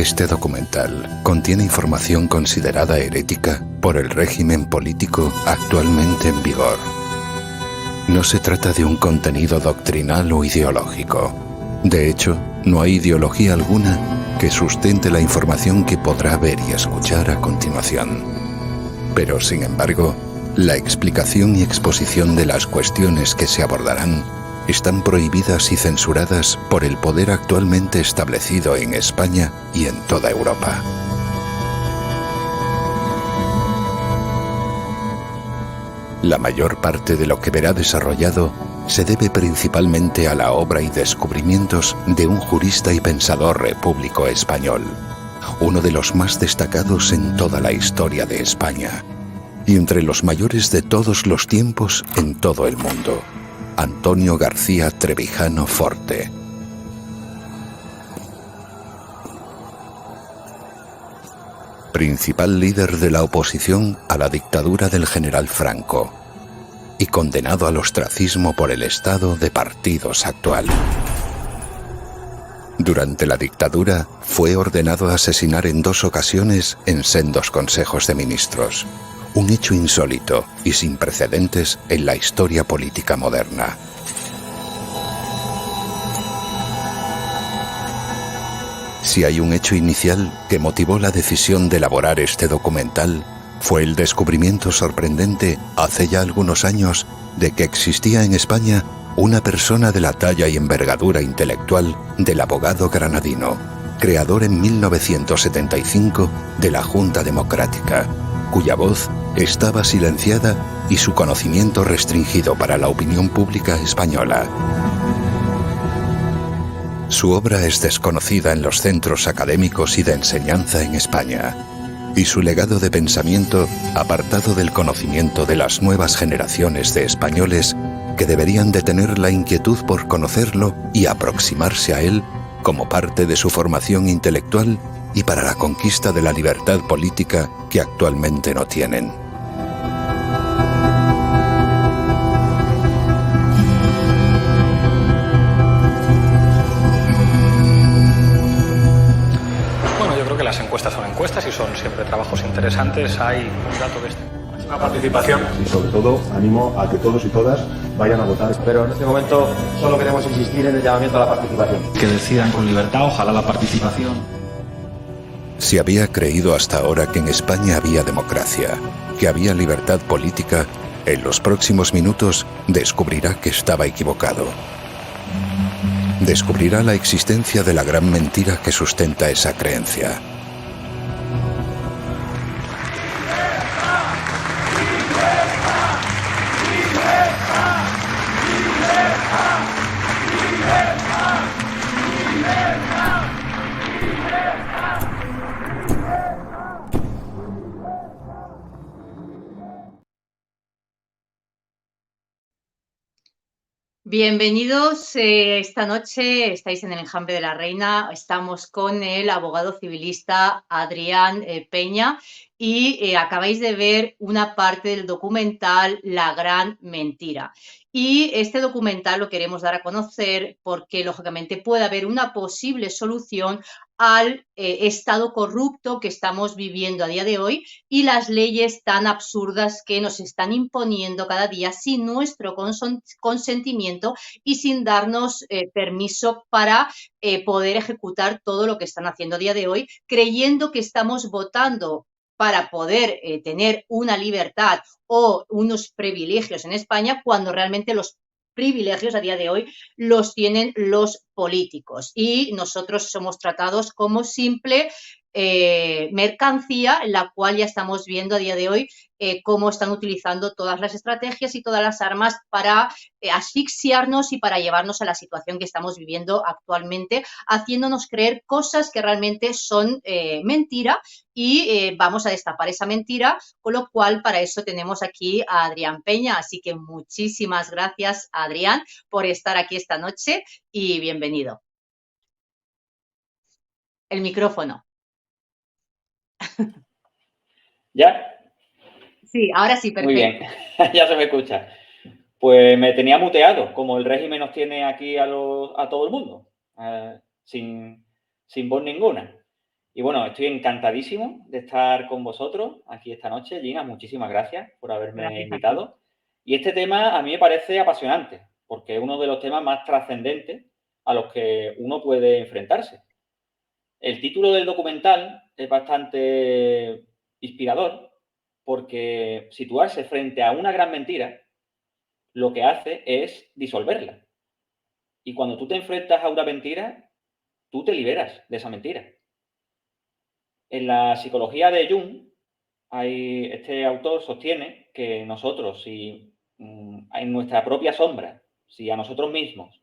Este documental contiene información considerada herética por el régimen político actualmente en vigor. No se trata de un contenido doctrinal o ideológico. De hecho, no hay ideología alguna que sustente la información que podrá ver y escuchar a continuación. Pero, sin embargo, la explicación y exposición de las cuestiones que se abordarán están prohibidas y censuradas por el poder actualmente establecido en España y en toda Europa. La mayor parte de lo que verá desarrollado se debe principalmente a la obra y descubrimientos de un jurista y pensador repúblico español, uno de los más destacados en toda la historia de España, y entre los mayores de todos los tiempos en todo el mundo, Antonio García Trevijano Forte. Principal líder de la oposición a la dictadura del general Franco y condenado al ostracismo por el estado de partidos actual. Durante la dictadura fue ordenado a asesinar en 2 ocasiones en sendos consejos de ministros, un hecho insólito y sin precedentes en la historia política moderna. Si hay un hecho inicial que motivó la decisión de elaborar este documental, fue el descubrimiento sorprendente, hace ya algunos años, de que existía en España una persona de la talla y envergadura intelectual del abogado granadino, creador en 1975 de la Junta Democrática, cuya voz estaba silenciada y su conocimiento restringido para la opinión pública española. Su obra es desconocida en los centros académicos y de enseñanza en España, y su legado de pensamiento apartado del conocimiento de las nuevas generaciones de españoles que deberían de tener la inquietud por conocerlo y aproximarse a él como parte de su formación intelectual y para la conquista de la libertad política que actualmente no tienen. Bueno, yo creo que las encuestas son encuestas y son siempre trabajos interesantes. Hay un dato que es una participación. Y sobre todo, animo a que todos y todas vayan a votar. Pero en este momento solo queremos insistir en el llamamiento a la participación. Que decidan con libertad, ojalá la participación. Si había creído hasta ahora que en España había democracia, que había libertad política, en los próximos minutos descubrirá que estaba equivocado. Descubrirá la existencia de la gran mentira que sustenta esa creencia. Bienvenidos, esta noche estáis en el Enjambre de la Reina, estamos con el abogado civilista Adrián Peña y acabáis de ver una parte del documental La Gran Mentira. Y este documental lo queremos dar a conocer porque, lógicamente, puede haber una posible solución al estado corrupto que estamos viviendo a día de hoy y las leyes tan absurdas que nos están imponiendo cada día sin nuestro consentimiento y sin darnos permiso para poder ejecutar todo lo que están haciendo a día de hoy, creyendo que estamos votando para poder tener una libertad o unos privilegios en España, cuando realmente los privilegios a día de hoy los tienen los políticos y nosotros somos tratados como simple mercancía, en la cual ya estamos viendo a día de hoy cómo están utilizando todas las estrategias y todas las armas para asfixiarnos y para llevarnos a la situación que estamos viviendo actualmente, haciéndonos creer cosas que realmente son mentira y vamos a destapar esa mentira, con lo cual para eso tenemos aquí a Adrián Peña. Así que muchísimas gracias, Adrián, por estar aquí esta noche y bienvenido. El micrófono. ¿Ya? Sí, ahora sí, perfecto. Muy bien, ya se me escucha. Pues me tenía muteado, como el régimen nos tiene aquí a todo el mundo, sin voz ninguna. Y bueno, estoy encantadísimo de estar con vosotros aquí esta noche. Gina, muchísimas gracias por haberme Gracias a ti. invitado. Y este tema a mí me parece apasionante, porque es uno de los temas más trascendentes a los que uno puede enfrentarse. El título del documental es bastante inspirador, porque situarse frente a una gran mentira lo que hace es disolverla. Y cuando tú te enfrentas a una mentira, tú te liberas de esa mentira. En la psicología de Jung, este autor sostiene que nosotros, si en nuestra propia sombra, si a nosotros mismos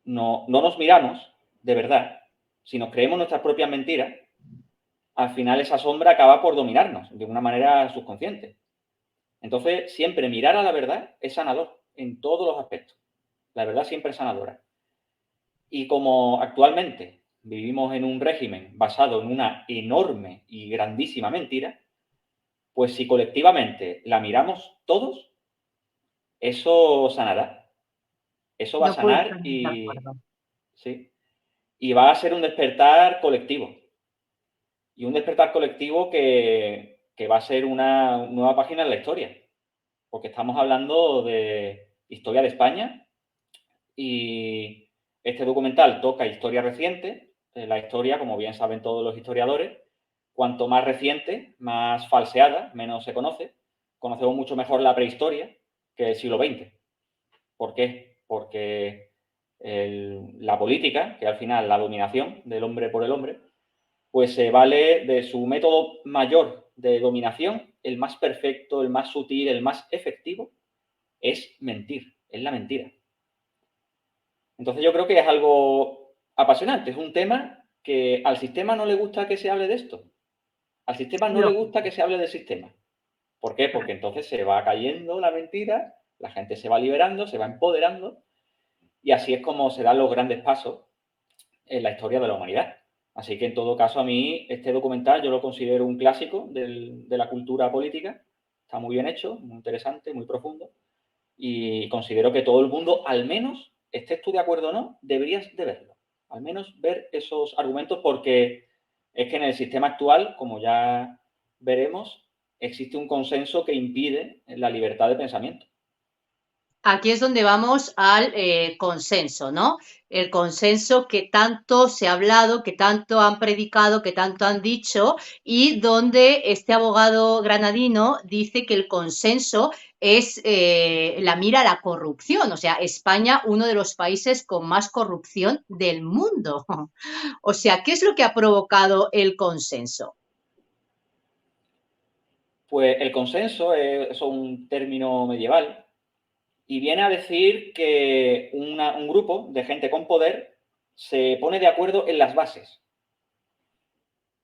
no nos miramos de verdad, si nos creemos nuestras propias mentiras, al final esa sombra acaba por dominarnos de una manera subconsciente. Entonces, siempre mirar a la verdad es sanador en todos los aspectos. La verdad siempre es sanadora. Y como actualmente vivimos en un régimen basado en una enorme y grandísima mentira, pues si colectivamente la miramos todos, eso sanará. Eso va a No puedo sanar estar más de y, acuerdo. sí, y va a ser un despertar colectivo. Y un despertar colectivo que va a ser una nueva página en la historia. Porque estamos hablando de historia de España y este documental toca historia reciente. La historia, como bien saben todos los historiadores, cuanto más reciente, más falseada, menos se conoce. Conocemos mucho mejor la prehistoria que el siglo XX. ¿Por qué? Porque la política, que al final la dominación del hombre por el hombre, pues se vale de su método mayor de dominación, el más perfecto, el más sutil, el más efectivo, es mentir, es la mentira. Entonces yo creo que es algo apasionante, es un tema que al sistema no le gusta que se hable de esto. Al sistema no le gusta que se hable del sistema. ¿Por qué? Porque entonces se va cayendo la mentira, la gente se va liberando, se va empoderando y así es como se dan los grandes pasos en la historia de la humanidad. Así que en todo caso a mí este documental yo lo considero un clásico de la cultura política. Está muy bien hecho, muy interesante, muy profundo y considero que todo el mundo, al menos, estés tú de acuerdo o no, deberías de verlo. Al menos ver esos argumentos porque es que en el sistema actual, como ya veremos, existe un consenso que impide la libertad de pensamiento. Aquí es donde vamos al consenso, ¿no? El consenso que tanto se ha hablado, que tanto han predicado, que tanto han dicho, y donde este abogado granadino dice que el consenso es la mira a la corrupción. O sea, España, uno de los países con más corrupción del mundo. O sea, ¿qué es lo que ha provocado el consenso? Pues el consenso es un término medieval y viene a decir que un grupo de gente con poder se pone de acuerdo en las bases.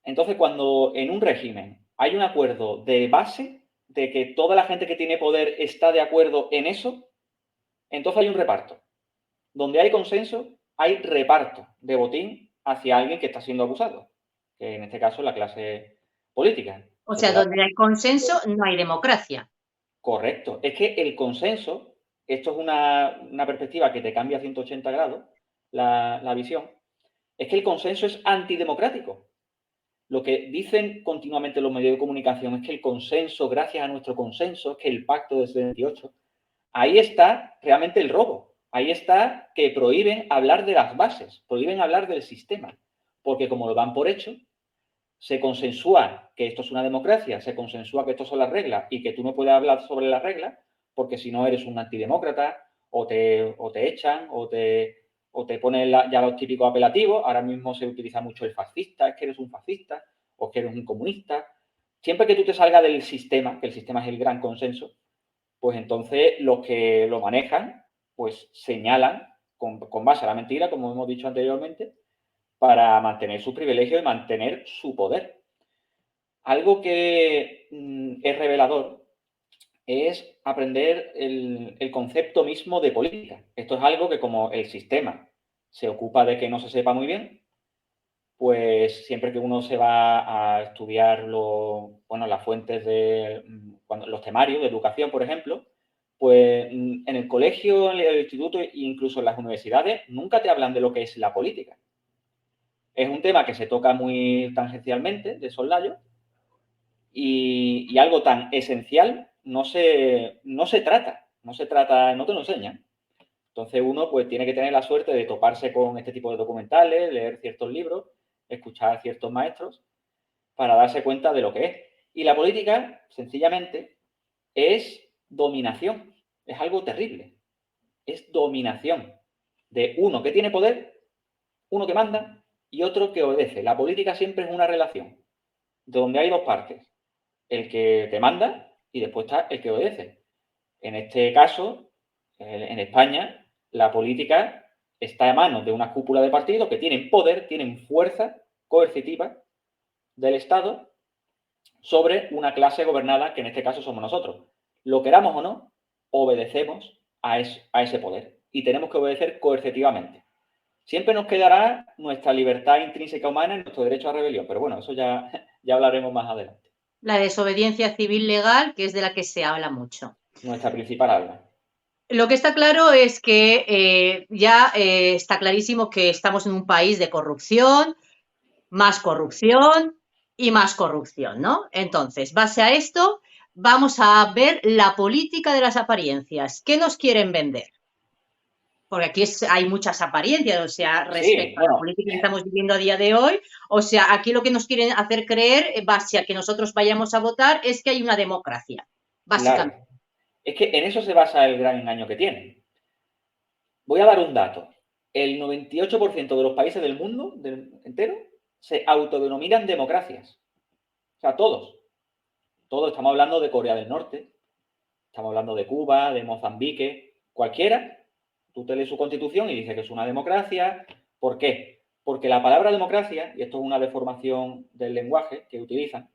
Entonces, cuando en un régimen hay un acuerdo de base, de que toda la gente que tiene poder está de acuerdo en eso, entonces hay un reparto. Donde hay consenso, hay reparto de botín hacia alguien que está siendo abusado, que en este caso es la clase política. O sea, donde hay consenso no hay democracia. Correcto. Es que el consenso, esto es una perspectiva que te cambia a 180 grados la visión, es que el consenso es antidemocrático. Lo que dicen continuamente los medios de comunicación es que el consenso, gracias a nuestro consenso, es que el pacto del 78, ahí está realmente el robo. Ahí está que prohíben hablar de las bases, prohíben hablar del sistema, porque como lo dan por hecho, se consensúa que esto es una democracia, se consensúa que esto son las reglas y que tú no puedes hablar sobre las reglas porque si no eres un antidemócrata o te echan o te ponen ya los típicos apelativos. Ahora mismo se utiliza mucho el fascista, es que eres un fascista o que eres un comunista. Siempre que tú te salgas del sistema, que el sistema es el gran consenso, pues entonces los que lo manejan pues señalan con base a la mentira, como hemos dicho anteriormente, para mantener su privilegio y mantener su poder. Algo que es revelador es aprender el concepto mismo de política. Esto es algo que como el sistema se ocupa de que no se sepa muy bien, pues siempre que uno se va a estudiar las fuentes de los temarios de educación, por ejemplo, pues en el colegio, en el instituto e incluso en las universidades nunca te hablan de lo que es la política. Es un tema que se toca muy tangencialmente, de soslayo, y algo tan esencial no se trata, no te lo enseñan. Entonces uno pues tiene que tener la suerte de toparse con este tipo de documentales, leer ciertos libros, escuchar a ciertos maestros para darse cuenta de lo que es. Y la política, sencillamente, es dominación. Es algo terrible. Es dominación de uno que tiene poder, uno que manda y otro que obedece. La política siempre es una relación donde hay dos partes. El que te manda y después está el que obedece. En este caso, en España, la política está en manos de una cúpula de partidos que tienen poder, tienen fuerza coercitiva del Estado sobre una clase gobernada, que en este caso somos nosotros. Lo queramos o no, obedecemos a ese poder y tenemos que obedecer coercitivamente. Siempre nos quedará nuestra libertad intrínseca humana y nuestro derecho a rebelión, pero bueno, eso ya hablaremos más adelante. La desobediencia civil legal, que es de la que se habla mucho. Nuestra principal arma. Lo que está claro es que ya está clarísimo que estamos en un país de corrupción y más corrupción, ¿no? Entonces, base a esto, vamos a ver la política de las apariencias. ¿Qué nos quieren vender? Porque aquí hay muchas apariencias, o sea, respecto a la política que estamos viviendo a día de hoy, o sea, aquí lo que nos quieren hacer creer, base a que nosotros vayamos a votar, es que hay una democracia, básicamente. Claro. Es que en eso se basa el gran engaño que tienen. Voy a dar un dato. El 98% de los países del mundo entero se autodenominan democracias. O sea, todos. Todos. Estamos hablando de Corea del Norte, estamos hablando de Cuba, de Mozambique, cualquiera. Tú te lees su constitución y dice que es una democracia. ¿Por qué? Porque la palabra democracia, y esto es una deformación del lenguaje que utilizan,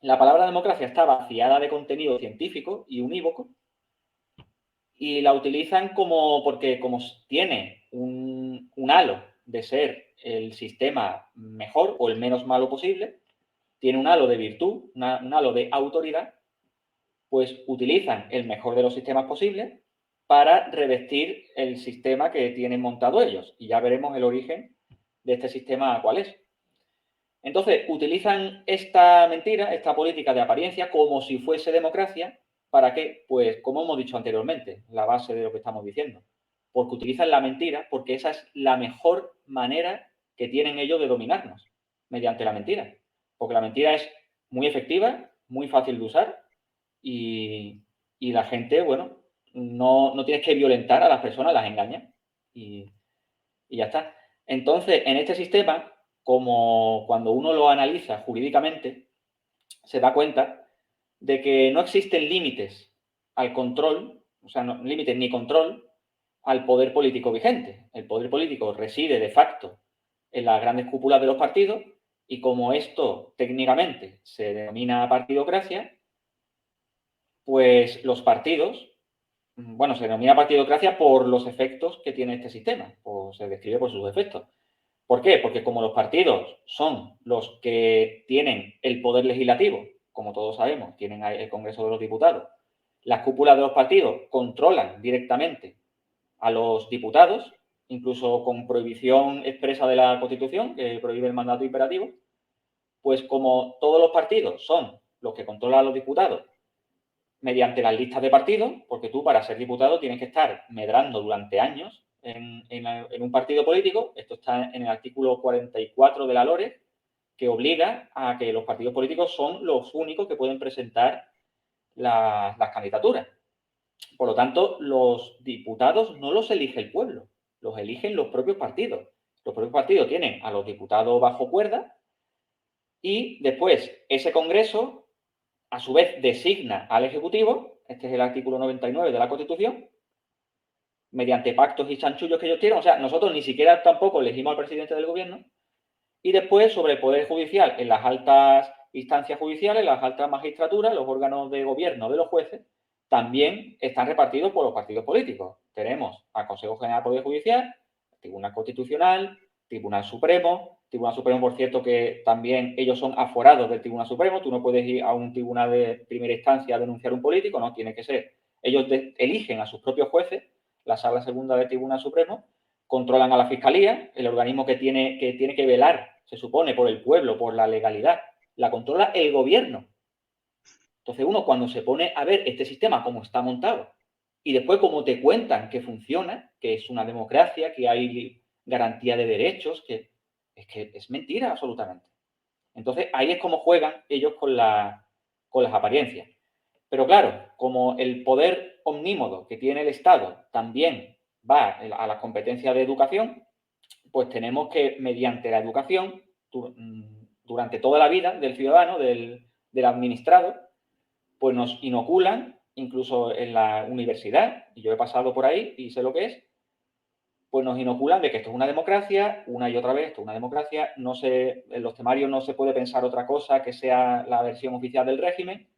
la palabra democracia está vaciada de contenido científico y unívoco y la utilizan porque como tiene un halo de ser el sistema mejor o el menos malo posible, tiene un halo de virtud, un halo de autoridad, pues utilizan el mejor de los sistemas posibles para revestir el sistema que tienen montado ellos. Y ya veremos el origen de este sistema cuál es. Entonces, utilizan esta mentira, esta política de apariencia, como si fuese democracia. ¿Para qué? Pues, como hemos dicho anteriormente, la base de lo que estamos diciendo. Porque utilizan la mentira, porque esa es la mejor manera que tienen ellos de dominarnos, mediante la mentira. Porque la mentira es muy efectiva, muy fácil de usar y la gente, bueno, no tienes que violentar a las personas, las engañas y ya está. Entonces, en este sistema, como cuando uno lo analiza jurídicamente, se da cuenta de que no existen límites al control, o sea, no, límites ni control al poder político vigente. El poder político reside de facto en las grandes cúpulas de los partidos y como esto técnicamente se denomina partidocracia, pues los partidos, bueno, se denomina partidocracia por los efectos que tiene este sistema, o se describe por sus efectos. ¿Por qué? Porque como los partidos son los que tienen el poder legislativo, como todos sabemos, tienen el Congreso de los Diputados, las cúpulas de los partidos controlan directamente a los diputados, incluso con prohibición expresa de la Constitución, que prohíbe el mandato imperativo, pues como todos los partidos son los que controlan a los diputados mediante las listas de partidos, porque tú para ser diputado tienes que estar medrando durante años en un partido político. Esto está en el artículo 44 de la LORE, que obliga a que los partidos políticos son los únicos que pueden presentar las candidaturas. Por lo tanto, los diputados no los elige el pueblo, los eligen los propios partidos. Los propios partidos tienen a los diputados bajo cuerda y después ese Congreso, a su vez, designa al Ejecutivo, este es el artículo 99 de la Constitución, mediante pactos y chanchullos que ellos tienen. O sea, nosotros ni siquiera tampoco elegimos al presidente del gobierno. Y después, sobre el Poder Judicial, en las altas instancias judiciales, las altas magistraturas, los órganos de gobierno de los jueces, también están repartidos por los partidos políticos. Tenemos al Consejo General del Poder Judicial, Tribunal Constitucional, Tribunal Supremo, por cierto, que también ellos son aforados del Tribunal Supremo. Tú no puedes ir a un tribunal de primera instancia a denunciar a un político, no, tiene que ser. Ellos eligen a sus propios jueces, la Sala Segunda del Tribunal Supremo, controlan a la Fiscalía, el organismo que tiene que velar, se supone, por el pueblo, por la legalidad, la controla el gobierno. Entonces uno cuando se pone a ver este sistema cómo está montado y después cómo te cuentan que funciona, que es una democracia, que hay garantía de derechos, que es mentira absolutamente. Entonces ahí es como juegan ellos con las apariencias. Pero claro, como el poder omnímodo que tiene el Estado también va a la competencia de educación, pues tenemos que, mediante la educación, durante toda la vida del ciudadano, del administrado, pues nos inoculan, incluso en la universidad, y yo he pasado por ahí y sé lo que es, pues nos inoculan de que esto es una democracia, una y otra vez, esto es una democracia, en los temarios no se puede pensar otra cosa que sea la versión oficial del régimen.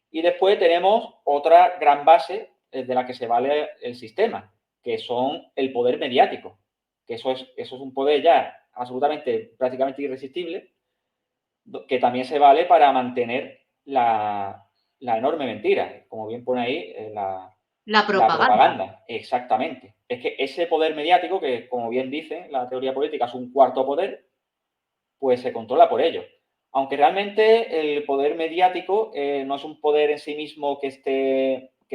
Y después tenemos otra gran base de la que se vale el sistema, que son el poder mediático, que eso es un poder ya absolutamente, prácticamente irresistible, que también se vale para mantener la enorme mentira, como bien pone ahí, La propaganda. Exactamente. Es que ese poder mediático, que como bien dice la teoría política es un cuarto poder, pues se controla por ello. Aunque realmente el poder mediático no es un poder en sí mismo que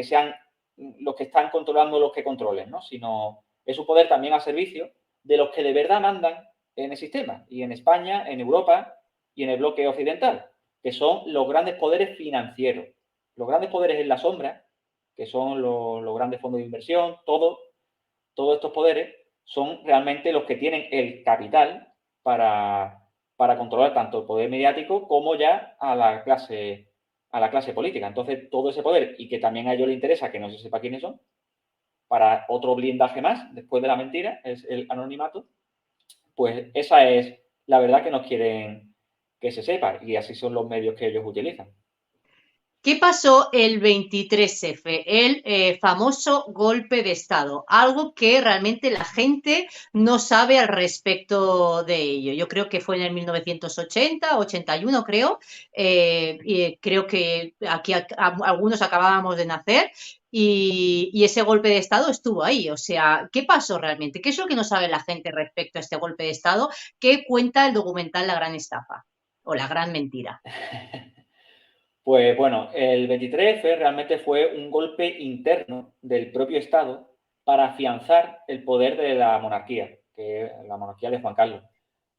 sean los que están controlando los que controlen, ¿no? Sino es un poder también al servicio de los que de verdad mandan en el sistema. Y en España, en Europa y en el bloque occidental, que son los grandes poderes financieros. Los grandes poderes en la sombra, que son los grandes fondos de inversión, todos estos poderes son realmente los que tienen el capital para controlar tanto el poder mediático como ya a la clase política. Entonces, todo ese poder, y que también a ellos les interesa que no se sepa quiénes son, para otro blindaje más, después de la mentira, es el anonimato, pues esa es la verdad que nos quieren que se sepa, y así son los medios que ellos utilizan. ¿Qué pasó el 23F? El famoso golpe de Estado, algo que realmente la gente no sabe al respecto de ello. Yo creo que fue en el 1980, 81 creo, y creo que aquí algunos acabábamos de nacer y ese golpe de Estado estuvo ahí. O sea, ¿qué pasó realmente? ¿Qué es lo que no sabe la gente respecto a este golpe de Estado que cuenta el documental La Gran Estafa o La Gran Mentira? Pues bueno, el 23F realmente fue un golpe interno del propio Estado para afianzar el poder de la monarquía, que es la monarquía de Juan Carlos.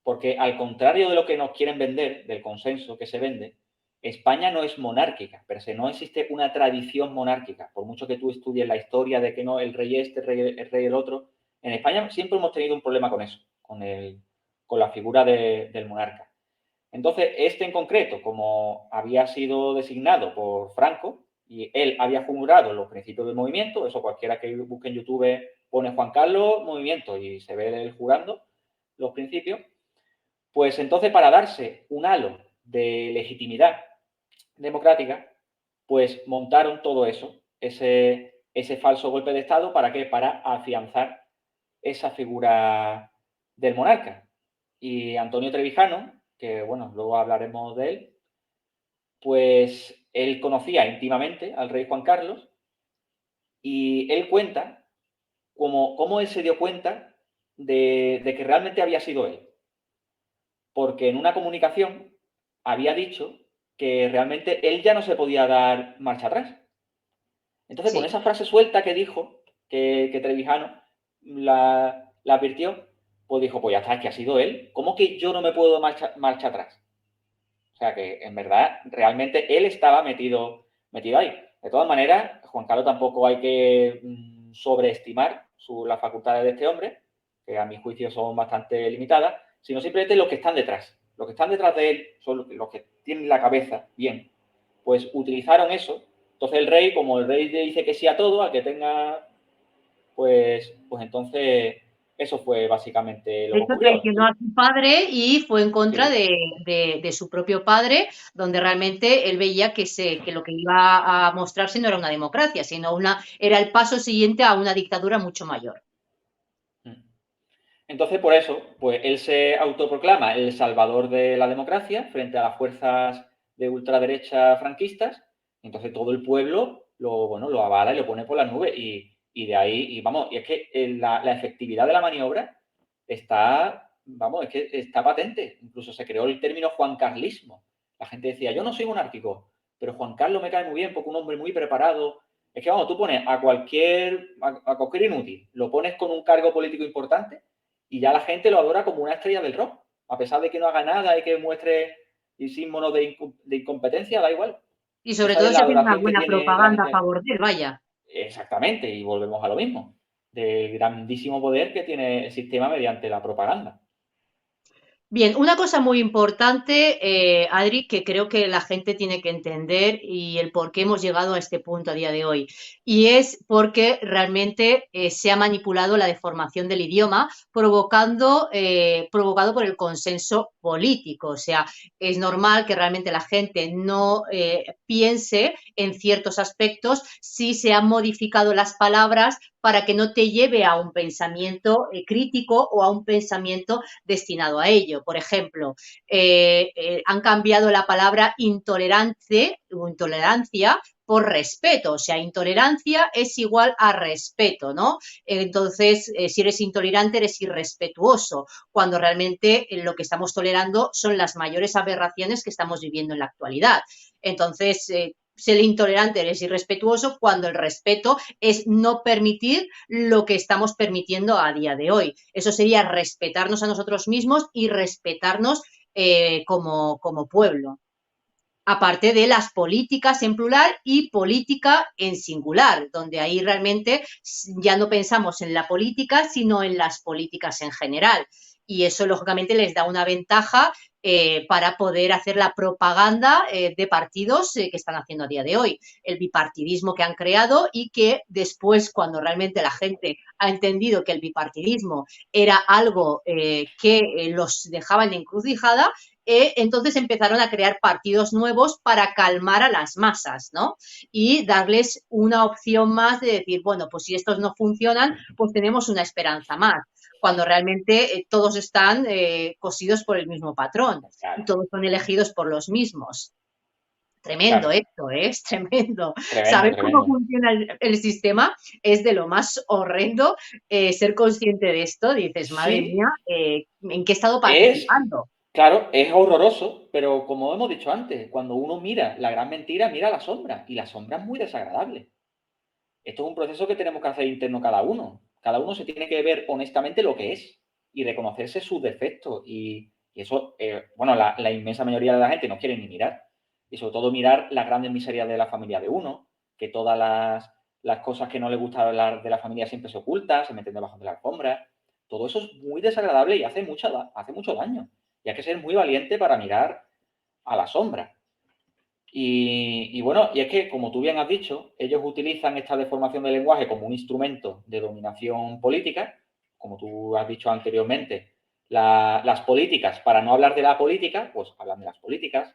Porque al contrario de lo que nos quieren vender, del consenso que se vende, España no es monárquica, pero no existe una tradición monárquica. Por mucho que tú estudies la historia de que no, el rey este, el rey el otro, en España siempre hemos tenido un problema con eso, con la figura del monarca. Entonces, este en concreto, como había sido designado por Franco y él había jurado los principios del movimiento, eso cualquiera que busque en YouTube pone Juan Carlos movimiento y se ve él jurando los principios, pues entonces para darse un halo de legitimidad democrática, pues montaron todo eso, ese falso golpe de Estado, ¿para qué? Para afianzar esa figura del monarca. Y Antonio Trevijano, que bueno, luego hablaremos de él, pues él conocía íntimamente al rey Juan Carlos y él cuenta cómo él se dio cuenta de que realmente había sido él. Porque en una comunicación había dicho que realmente él ya no se podía dar marcha atrás. Entonces, Sí. con esa frase suelta que dijo, que Trevijano la advirtió, pues dijo, pues ya está, es que ha sido él. ¿Cómo que yo no me puedo marcha atrás? O sea que, en verdad, realmente él estaba metido ahí. De todas maneras, Juan Carlos tampoco hay que sobreestimar las facultades de este hombre, que a mi juicio son bastante limitadas, sino simplemente los que están detrás. Los que están detrás de él son los que tienen la cabeza bien. Pues utilizaron eso. Entonces el rey, como el rey le dice que sí a todo, a que tenga, pues entonces eso fue básicamente lo De que hecho, ocurrió. traicionó a su padre y fue en contra Sí. de su propio padre, donde realmente él veía que lo que iba a mostrarse no era una democracia, sino era el paso siguiente a una dictadura mucho mayor. Entonces, por eso, pues él se autoproclama el salvador de la democracia frente a las fuerzas de ultraderecha franquistas. Entonces todo el pueblo lo avala y lo pone por las nubes. Y Y de ahí, y vamos, y es que la efectividad de la maniobra está, vamos, es que está patente. Incluso se creó el término juancarlismo. La gente decía, yo no soy monárquico, pero Juan Carlos me cae muy bien porque un hombre muy preparado. Es que, vamos, tú pones a cualquier inútil, lo pones con un cargo político importante y ya la gente lo adora como una estrella del rock. A pesar de que no haga nada y que muestre símbolos de incompetencia, da igual. Y sobre Esa todo es se la hace una adoración que buena tiene la propaganda a gente. favor de él, vaya. Exactamente, y volvemos a lo mismo, del grandísimo poder que tiene el sistema mediante la propaganda. Bien, una cosa muy importante, Adri, que creo que la gente tiene que entender y el por qué hemos llegado a este punto a día de hoy, y es porque realmente se ha manipulado la deformación del idioma, provocado por el consenso político. O sea, es normal que realmente la gente no piense en ciertos aspectos si se han modificado las palabras para que no te lleve a un pensamiento crítico o a un pensamiento destinado a ello. Por ejemplo, han cambiado la palabra intolerante o intolerancia por respeto, o sea, intolerancia es igual a respeto, ¿no? Entonces, si eres intolerante, eres irrespetuoso, cuando realmente lo que estamos tolerando son las mayores aberraciones que estamos viviendo en la actualidad. Entonces, ser intolerante eres irrespetuoso cuando el respeto es no permitir lo que estamos permitiendo a día de hoy. Eso sería respetarnos a nosotros mismos y respetarnos como pueblo. Aparte de las políticas en plural y política en singular, donde ahí realmente ya no pensamos en la política, sino en las políticas en general. Y eso, lógicamente, les da una ventaja para poder hacer la propaganda de partidos que están haciendo a día de hoy. El bipartidismo que han creado y que después, cuando realmente la gente ha entendido que el bipartidismo era algo que los dejaba en encrucijada, entonces empezaron a crear partidos nuevos para calmar a las masas, ¿no? Y darles una opción más de decir, bueno, pues si estos no funcionan, pues tenemos una esperanza más, cuando realmente todos están cosidos por el mismo patrón y Claro, todos son elegidos por los mismos. Tremendo claro. esto, es tremendo. Tremendo, Saber cómo tremendo. funciona el sistema es de lo más horrendo. Ser consciente de esto, dices, madre mía, Sí, ¿en qué he estado es, participando? claro, es horroroso, pero como hemos dicho antes, cuando uno mira la gran mentira, mira la sombra, y la sombra es muy desagradable. Esto es un proceso que tenemos que hacer interno cada uno. Cada uno se tiene que ver honestamente lo que es y reconocerse sus defectos. Y eso, bueno, la inmensa mayoría de la gente no quiere ni mirar. Y sobre todo mirar las grandes miserias de la familia de uno, que todas las cosas que no le gusta hablar de la familia siempre se ocultan, se meten debajo de la alfombra. Todo eso es muy desagradable y hace mucho daño. Y hay que ser muy valiente para mirar a la sombra. Y bueno, y es que, como tú bien has dicho, ellos utilizan esta deformación del lenguaje como un instrumento de dominación política, como tú has dicho anteriormente, las políticas, para no hablar de la política, pues hablan de las políticas.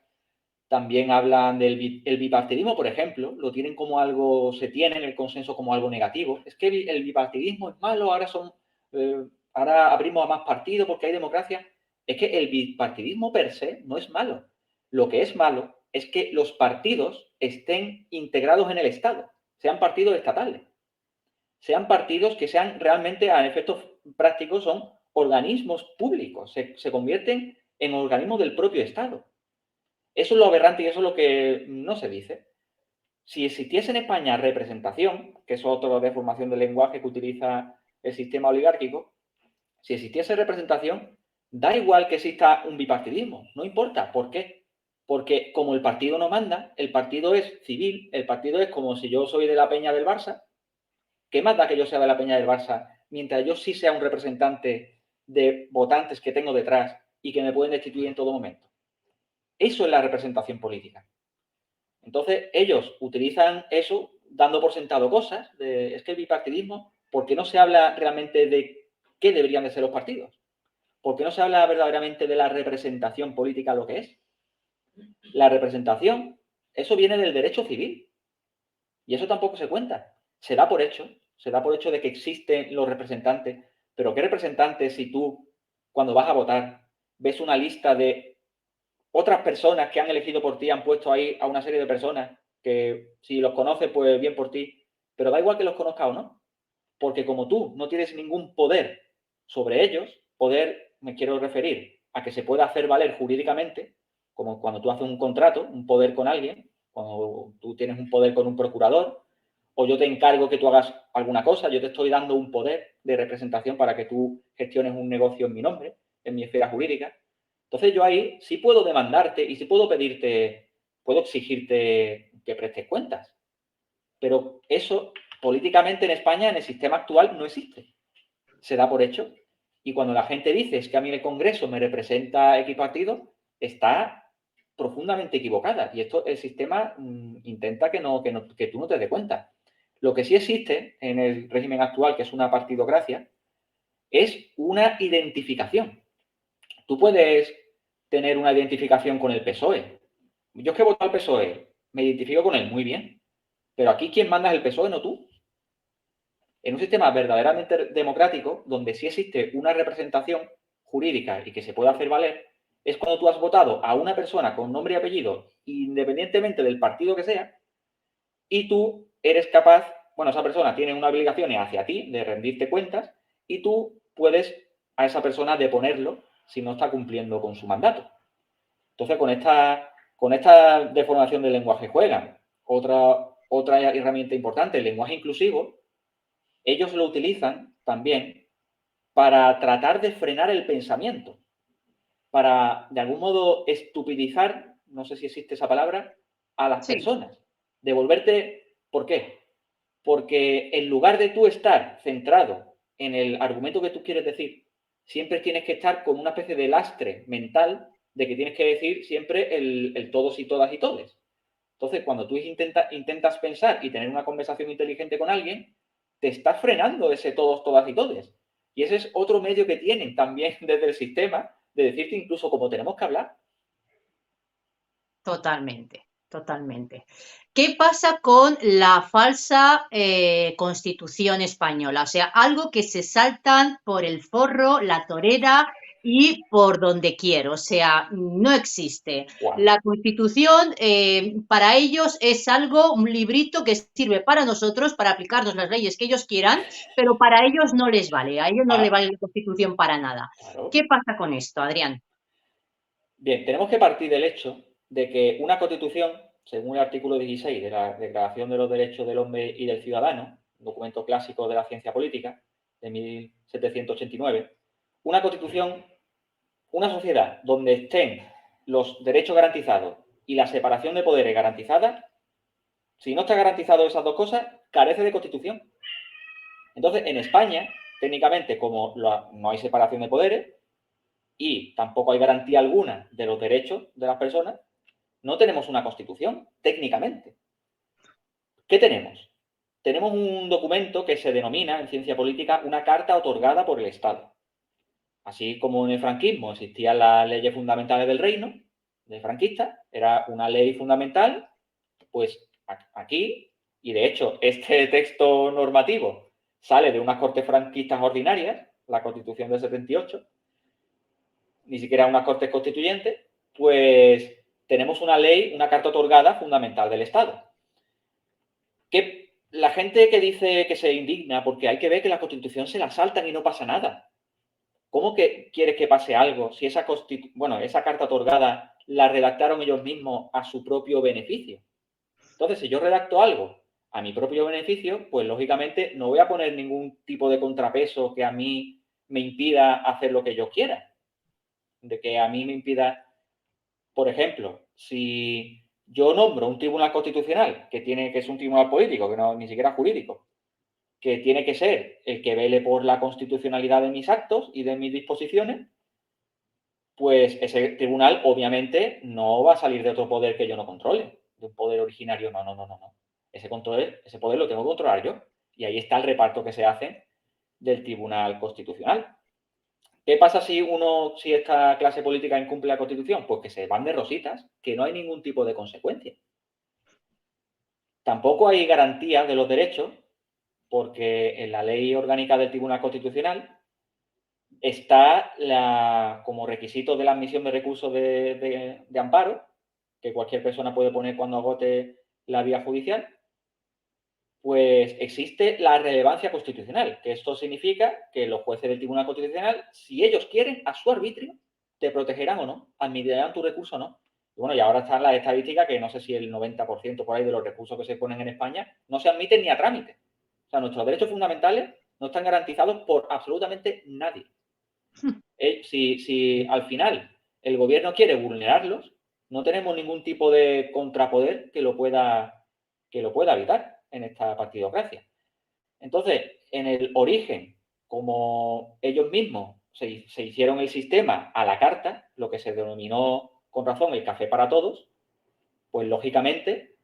También hablan del el bipartidismo, por ejemplo, lo tienen como algo, se tiene en el consenso como algo negativo. Es que el bipartidismo es malo, ahora abrimos a más partidos porque hay democracia. Es que el bipartidismo per se no es malo. Lo que es malo es que los partidos estén integrados en el Estado, sean partidos estatales, sean partidos que sean realmente, a efectos prácticos, son organismos públicos, se convierten en organismos del propio Estado. Eso es lo aberrante y eso es lo que no se dice. Si existiese en España representación, que es otra deformación del lenguaje que utiliza el sistema oligárquico, si existiese representación, da igual que exista un bipartidismo, no importa. ¿Por qué? Porque como el partido no manda, el partido es civil, el partido es como si yo soy de la peña del Barça, ¿qué más da que yo sea de la peña del Barça mientras yo sí sea un representante de votantes que tengo detrás y que me pueden destituir en todo momento? Eso es la representación política. Entonces, ellos utilizan eso dando por sentado cosas. Es que el bipartidismo, ¿por qué no se habla realmente de qué deberían de ser los partidos? ¿Por qué no se habla verdaderamente de la representación política, lo que es? La representación, eso viene del derecho civil. Y eso tampoco se cuenta. Se da por hecho de que existen los representantes. Pero ¿qué representantes si tú, cuando vas a votar, ves una lista de otras personas que han elegido por ti, han puesto ahí a una serie de personas que si los conoces, pues bien por ti, pero da igual que los conozca o no? porque como tú no tienes ningún poder sobre ellos, poder, me quiero referir a que se pueda hacer valer jurídicamente, como cuando tú haces un contrato, un poder con alguien, cuando tú tienes un poder con un procurador, o yo te encargo que tú hagas alguna cosa, yo te estoy dando un poder de representación para que tú gestiones un negocio en mi nombre, en mi esfera jurídica. Entonces yo ahí sí puedo demandarte y sí puedo pedirte, puedo exigirte que prestes cuentas. Pero eso políticamente en España, en el sistema actual, no existe. Se da por hecho. Y cuando la gente dice es que a mí el Congreso me representa X partido, está profundamente equivocada. Y esto el sistema intenta que tú no te des cuenta. Lo que sí existe en el régimen actual, que es una partidocracia, es una identificación. Tú puedes tener una identificación con el PSOE. Yo es que he votado al PSOE, me identifico con él, muy bien. Pero aquí quien manda es el PSOE, no tú. En un sistema verdaderamente democrático, donde sí existe una representación jurídica y que se puede hacer valer, es cuando tú has votado a una persona con nombre y apellido, independientemente del partido que sea, y tú eres capaz, bueno, esa persona tiene una obligación hacia ti de rendirte cuentas y tú puedes a esa persona deponerlo si no está cumpliendo con su mandato. Entonces, con esta deformación del lenguaje juegan. Otra herramienta importante, el lenguaje inclusivo, ellos lo utilizan también para tratar de frenar el pensamiento, para, de algún modo, estupidizar, no sé si existe esa palabra, a las personas. Devolverte, ¿por qué? Porque en lugar de tú estar centrado en el argumento que tú quieres decir, siempre tienes que estar con una especie de lastre mental de que tienes que decir siempre el todos y todas y todes. Entonces, cuando tú intentas pensar y tener una conversación inteligente con alguien, te estás frenando ese todos, todas y todes. Y ese es otro medio que tienen también desde el sistema de decirte incluso cómo tenemos que hablar. Totalmente, totalmente. ¿Qué pasa con la falsa Constitución española? O sea, algo que se saltan por el forro, la torera y por donde quiero. O sea, no existe. Wow. La Constitución para ellos es algo, un librito que sirve para nosotros, para aplicarnos las leyes que ellos quieran, pero para ellos no les vale. A ellos no les vale la Constitución para nada. Claro. ¿Qué pasa con esto, Adrián? Bien, tenemos que partir del hecho de que una Constitución, según el artículo 16 de la Declaración de los Derechos del Hombre y del Ciudadano, un documento clásico de la ciencia política de 1789, una Constitución, una sociedad donde estén los derechos garantizados y la separación de poderes garantizada, si no está garantizado esas dos cosas, carece de Constitución. Entonces, en España, técnicamente, como no hay separación de poderes, y tampoco hay garantía alguna de los derechos de las personas, no tenemos una Constitución, técnicamente. ¿Qué tenemos? Tenemos un documento que se denomina, en ciencia política, una carta otorgada por el Estado. Así como en el franquismo existían las leyes fundamentales del reino, de franquista, era una ley fundamental, pues aquí, y de hecho este texto normativo sale de unas cortes franquistas ordinarias, la Constitución del 78, ni siquiera unas cortes constituyentes, pues tenemos una ley, una carta otorgada fundamental del Estado. Que la gente que dice que se indigna porque hay que ver que la Constitución se la saltan y no pasa nada. ¿Cómo que quieres que pase algo si esa carta otorgada la redactaron ellos mismos a su propio beneficio? Entonces, si yo redacto algo a mi propio beneficio, pues lógicamente no voy a poner ningún tipo de contrapeso que a mí me impida hacer lo que yo quiera. De que a mí me impida, por ejemplo, si yo nombro un tribunal constitucional que es un tribunal político, que no ni siquiera jurídico, que tiene que ser el que vele por la constitucionalidad de mis actos y de mis disposiciones, pues ese tribunal obviamente no va a salir de otro poder que yo no controle, de un poder originario, no. Ese poder lo tengo que controlar yo. Y ahí está el reparto que se hace del Tribunal Constitucional. ¿Qué pasa si esta clase política incumple la Constitución? Pues que se van de rositas, que no hay ningún tipo de consecuencia. Tampoco hay garantía de los derechos, porque en la ley orgánica del Tribunal Constitucional está como requisito de la admisión de recursos de amparo, que cualquier persona puede poner cuando agote la vía judicial, pues existe la relevancia constitucional, que esto significa que los jueces del Tribunal Constitucional, si ellos quieren, a su arbitrio, te protegerán o no, admitirán tu recurso o no. Y bueno, y ahora están las estadísticas que no sé si el 90% por ahí de los recursos que se ponen en España no se admiten ni a trámite. O sea, nuestros derechos fundamentales no están garantizados por absolutamente nadie. Si al final el gobierno quiere vulnerarlos, no tenemos ningún tipo de contrapoder que lo pueda evitar en esta partidocracia. Entonces, en el origen, como ellos mismos se hicieron el sistema a la carta, lo que se denominó con razón el café para todos, pues lógicamente,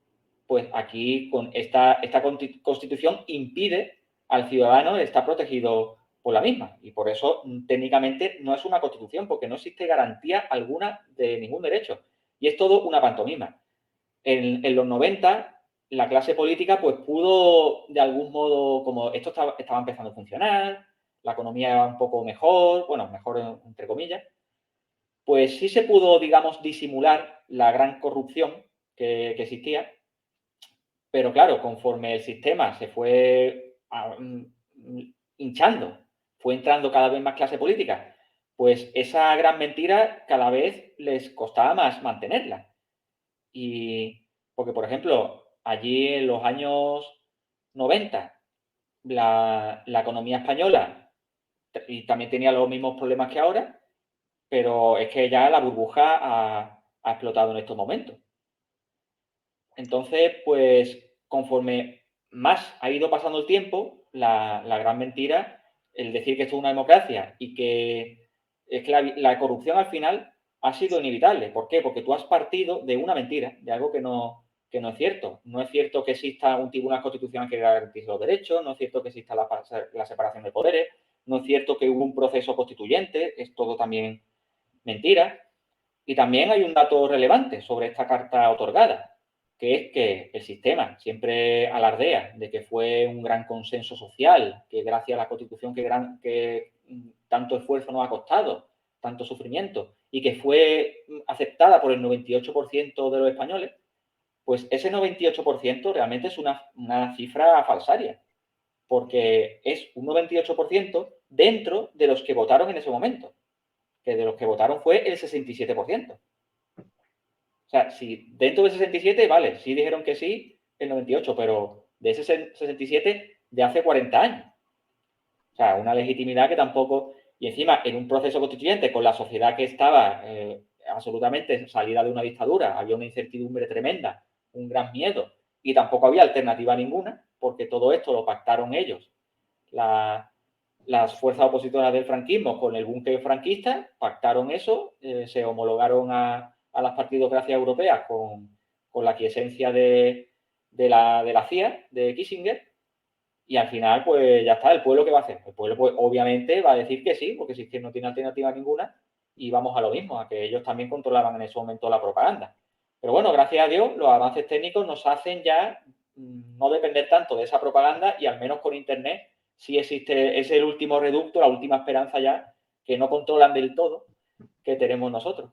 pues aquí con esta Constitución impide al ciudadano estar protegido por la misma. Y por eso técnicamente no es una Constitución, porque no existe garantía alguna de ningún derecho. Y es todo una pantomima. En los 90 la clase política pues pudo de algún modo, como esto estaba empezando a funcionar, la economía era un poco mejor, bueno, mejor entre comillas, pues sí se pudo, digamos, disimular la gran corrupción que existía, pero claro, conforme el sistema se fue hinchando, fue entrando cada vez más clase política, pues esa gran mentira cada vez les costaba más mantenerla. Y porque, por ejemplo, allí en los años 90, la economía española y también tenía los mismos problemas que ahora, pero es que ya la burbuja ha explotado en estos momentos. Entonces, pues, conforme más ha ido pasando el tiempo, la gran mentira, el decir que esto es una democracia y que es que la corrupción al final ha sido inevitable. ¿Por qué? Porque tú has partido de una mentira, de algo que no es cierto. No es cierto que exista un tribunal constitucional que garantice los derechos, no es cierto que exista la separación de poderes, no es cierto que hubo un proceso constituyente, es todo también mentira. Y también hay un dato relevante sobre esta carta otorgada, que es que el sistema siempre alardea de que fue un gran consenso social, que gracias a la Constitución que tanto esfuerzo nos ha costado, tanto sufrimiento, y que fue aceptada por el 98% de los españoles, pues ese 98% realmente es una cifra falsaria, porque es un 98% dentro de los que votaron en ese momento, que de los que votaron fue el 67%. O sea, si dentro del 67, vale, sí dijeron que sí, el 98, pero de ese 67 de hace 40 años. O sea, una legitimidad que tampoco... Y encima, en un proceso constituyente, con la sociedad que estaba absolutamente salida de una dictadura, había una incertidumbre tremenda, un gran miedo, y tampoco había alternativa ninguna, porque todo esto lo pactaron ellos, las fuerzas opositoras del franquismo con el búnker franquista, pactaron eso, se homologaron a las partidocracias europeas con la quiesencia de la CIA, de Kissinger, y al final, pues ya está, ¿el pueblo qué va a hacer? El pueblo, pues obviamente, va a decir que sí, porque si es que no tiene alternativa ninguna, y vamos a lo mismo, a que ellos también controlaban en ese momento la propaganda. Pero bueno, gracias a Dios, los avances técnicos nos hacen ya no depender tanto de esa propaganda, y al menos con Internet sí existe, es el último reducto, la última esperanza ya, que no controlan del todo, que tenemos nosotros.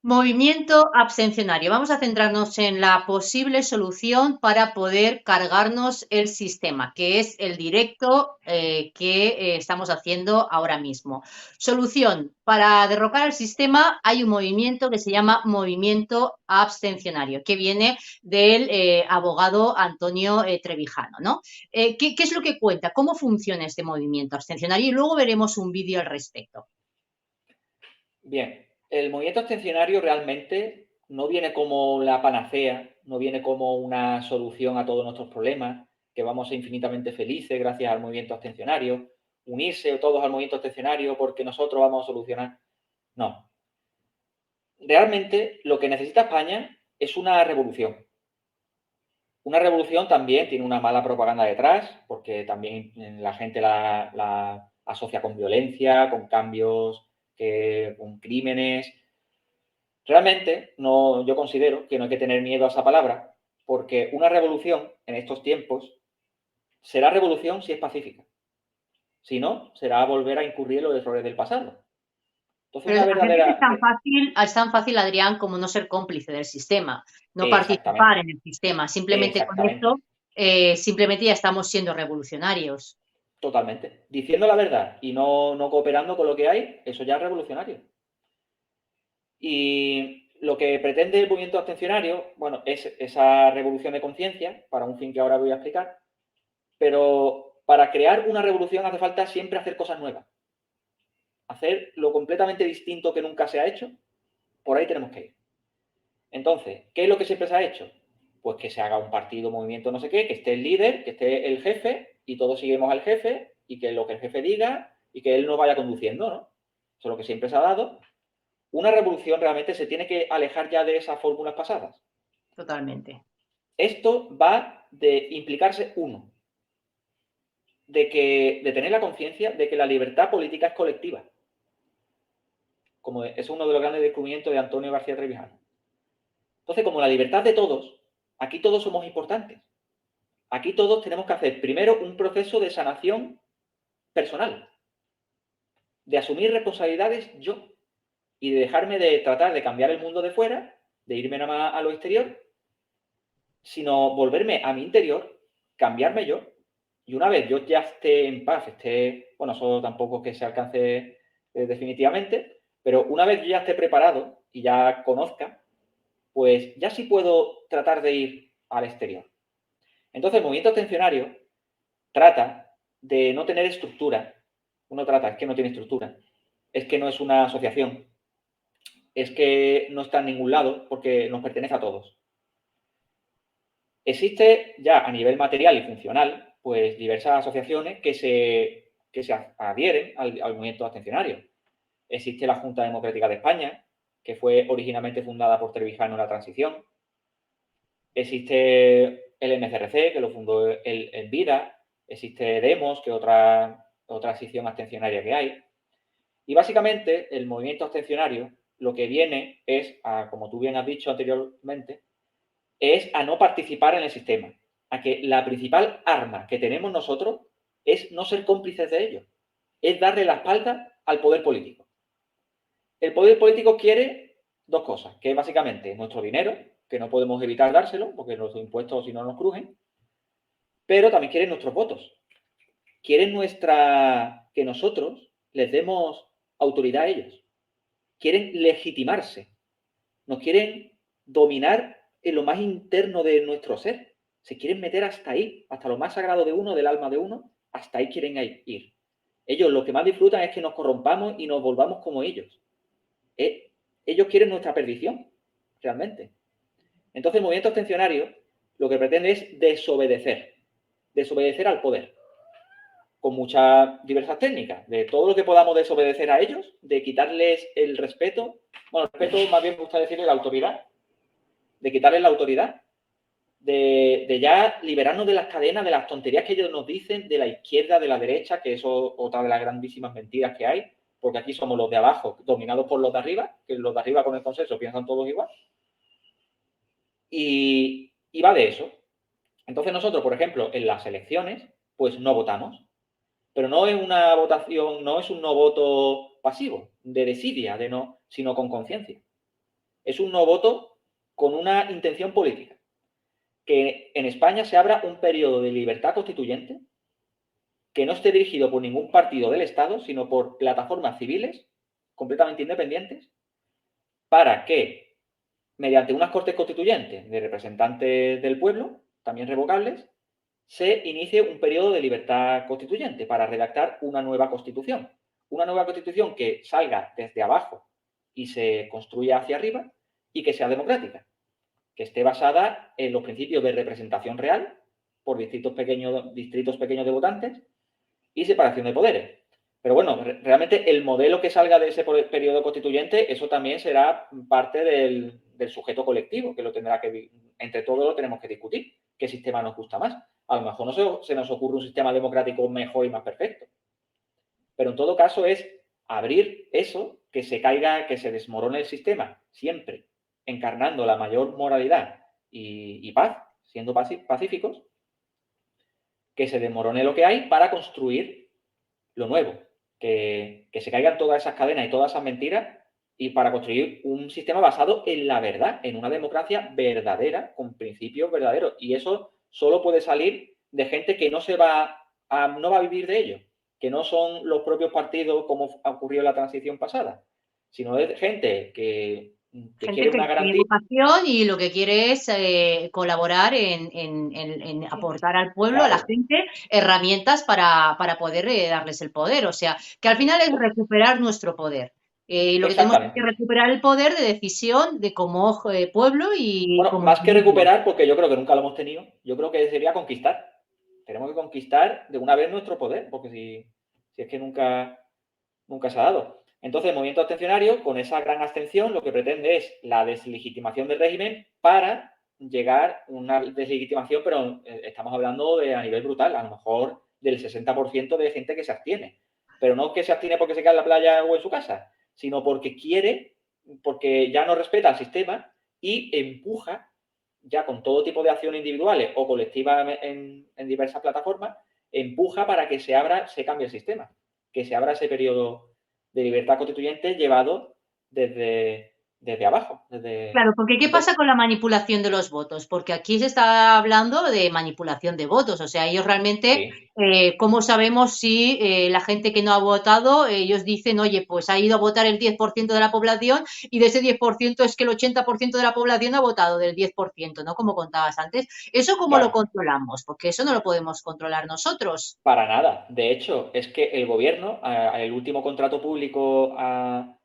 Movimiento abstencionario. Vamos a centrarnos en la posible solución para poder cargarnos el sistema, que es el directo que estamos haciendo ahora mismo. Solución. Para derrocar el sistema hay un movimiento que se llama movimiento abstencionario, que viene del abogado Antonio Trevijano, ¿no? ¿Qué es lo que cuenta? ¿Cómo funciona este movimiento abstencionario? Y luego veremos un vídeo al respecto. Bien. El movimiento abstencionario realmente no viene como la panacea, no viene como una solución a todos nuestros problemas, que vamos a ser infinitamente felices gracias al movimiento abstencionario, unirse todos al movimiento abstencionario porque nosotros vamos a solucionar. No. Realmente lo que necesita España es una revolución. Una revolución también tiene una mala propaganda detrás, porque también la gente la asocia con violencia, con cambios, con crímenes. Realmente yo considero que no hay que tener miedo a esa palabra, porque una revolución en estos tiempos será revolución si es pacífica. Si no, será volver a incurrir en los errores del pasado. Entonces, pero una verdadera... es tan fácil, Adrián, como no ser cómplice del sistema, no participar en el sistema. Simplemente con esto simplemente ya estamos siendo revolucionarios. Totalmente. Diciendo la verdad y no cooperando con lo que hay, eso ya es revolucionario. Y lo que pretende el movimiento abstencionario, bueno, es esa revolución de conciencia, para un fin que ahora voy a explicar, pero para crear una revolución hace falta siempre hacer cosas nuevas. Hacer lo completamente distinto que nunca se ha hecho, por ahí tenemos que ir. Entonces, ¿qué es lo que siempre se ha hecho? Pues que se haga un partido, movimiento, no sé qué, que esté el líder, que esté el jefe, y todos seguimos al jefe, y que lo que el jefe diga, y que él nos vaya conduciendo, ¿no? Eso es lo que siempre se ha dado. Una revolución realmente se tiene que alejar ya de esas fórmulas pasadas. Totalmente. Esto va de implicarse uno, de tener la conciencia de que la libertad política es colectiva. Como es uno de los grandes descubrimientos de Antonio García Trevijano. Entonces, como la libertad de todos, aquí todos somos importantes. Aquí todos tenemos que hacer primero un proceso de sanación personal, de asumir responsabilidades yo y de dejarme de tratar de cambiar el mundo de fuera, de irme nada más a lo exterior, sino volverme a mi interior, cambiarme yo, y una vez yo ya esté en paz, bueno, eso tampoco es que se alcance definitivamente, pero una vez yo ya esté preparado y ya conozca, pues ya sí puedo tratar de ir al exterior. Entonces, el movimiento abstencionario trata de no tener estructura. Es que no tiene estructura. Es que no es una asociación. Es que no está en ningún lado porque nos pertenece a todos. Existe ya a nivel material y funcional, pues diversas asociaciones que se adhieren al movimiento abstencionario. Existe la Junta Democrática de España, que fue originalmente fundada por Trevijano en la transición. Existe el MCRC, que lo fundó el Vida. Existe Demos, que es otra sección abstencionaria que hay. Y básicamente el movimiento abstencionario lo que viene es, como tú bien has dicho anteriormente, es a no participar en el sistema. A que la principal arma que tenemos nosotros es no ser cómplices de ello. Es darle la espalda al poder político. El poder político quiere dos cosas, que es básicamente nuestro dinero, que no podemos evitar dárselo, porque nuestros impuestos si no nos crujen, pero también quieren nuestros votos. Quieren que nosotros les demos autoridad a ellos. Quieren legitimarse. Nos quieren dominar en lo más interno de nuestro ser. Se quieren meter hasta ahí, hasta lo más sagrado de uno, del alma de uno, hasta ahí quieren ir. Ellos lo que más disfrutan es que nos corrompamos y nos volvamos como ellos. Ellos quieren nuestra perdición, realmente. Entonces el movimiento abstencionario lo que pretende es desobedecer al poder, con muchas diversas técnicas, de todo lo que podamos desobedecer a ellos, de quitarles el respeto, bueno, el respeto más bien me gusta decirle la autoridad, de quitarles la autoridad, de ya liberarnos de las cadenas, de las tonterías que ellos nos dicen, de la izquierda, de la derecha, que eso es otra de las grandísimas mentiras que hay, porque aquí somos los de abajo dominados por los de arriba, que los de arriba con el consenso piensan todos igual. Y va de eso. Entonces nosotros, por ejemplo, en las elecciones, pues no votamos. Pero no es una votación, no es un no voto pasivo, de desidia, de no, sino con conciencia. Es un no voto con una intención política. Que en España se abra un periodo de libertad constituyente que no esté dirigido por ningún partido del Estado, sino por plataformas civiles completamente independientes, para que, mediante unas cortes constituyentes de representantes del pueblo, también revocables, se inicie un periodo de libertad constituyente para redactar una nueva constitución. Una nueva constitución que salga desde abajo y se construya hacia arriba y que sea democrática, que esté basada en los principios de representación real por distritos pequeños de votantes y separación de poderes. Pero bueno, realmente el modelo que salga de ese periodo constituyente, eso también será parte del sujeto colectivo, que lo tendrá que, entre todos lo tenemos que discutir, qué sistema nos gusta más. A lo mejor no se nos ocurre un sistema democrático mejor y más perfecto. Pero en todo caso es abrir eso, que se caiga, que se desmorone el sistema, siempre encarnando la mayor moralidad y paz, siendo pacíficos, que se desmorone lo que hay para construir lo nuevo, que se caigan todas esas cadenas y todas esas mentiras y para construir un sistema basado en la verdad, en una democracia verdadera, con principios verdaderos. Y eso solo puede salir de gente que no va a vivir de ello, que no son los propios partidos como ocurrió en la transición pasada, sino de gente que quiere una garantía. Vocación y lo que quiere es colaborar en aportar al pueblo, Claro. a la gente, herramientas para poder darles el poder. O sea, que al final es recuperar nuestro poder. Lo que tenemos es que recuperar el poder de decisión de como pueblo y bueno, como más que individuo. recuperar, porque yo creo que nunca lo hemos tenido, yo creo que sería conquistar. Tenemos que conquistar de una vez nuestro poder, porque si es que nunca se ha dado. Entonces, el movimiento abstencionario, con esa gran abstención, lo que pretende es la deslegitimación del régimen para llegar a una deslegitimación, pero estamos hablando de a nivel brutal, a lo mejor del 60% de gente que se abstiene. Pero no que se abstiene porque se queda en la playa o en su casa, sino porque quiere, porque ya no respeta el sistema y empuja, ya con todo tipo de acciones individuales o colectivas en diversas plataformas, empuja para que se cambie el sistema, que se abra ese periodo de libertad constituyente llevado desde abajo. Claro, porque ¿qué pasa con la manipulación de los votos? Porque aquí se está hablando de manipulación de votos, o sea, ellos realmente, ¿cómo sabemos si la gente que no ha votado, ellos dicen, oye, pues ha ido a votar el 10% de la población y de ese 10% es que el 80% de la población ha votado del 10%, ¿no? Como contabas antes. ¿Eso cómo lo controlamos? Porque eso no lo podemos controlar nosotros. Para nada. De hecho, es que el gobierno, el último contrato público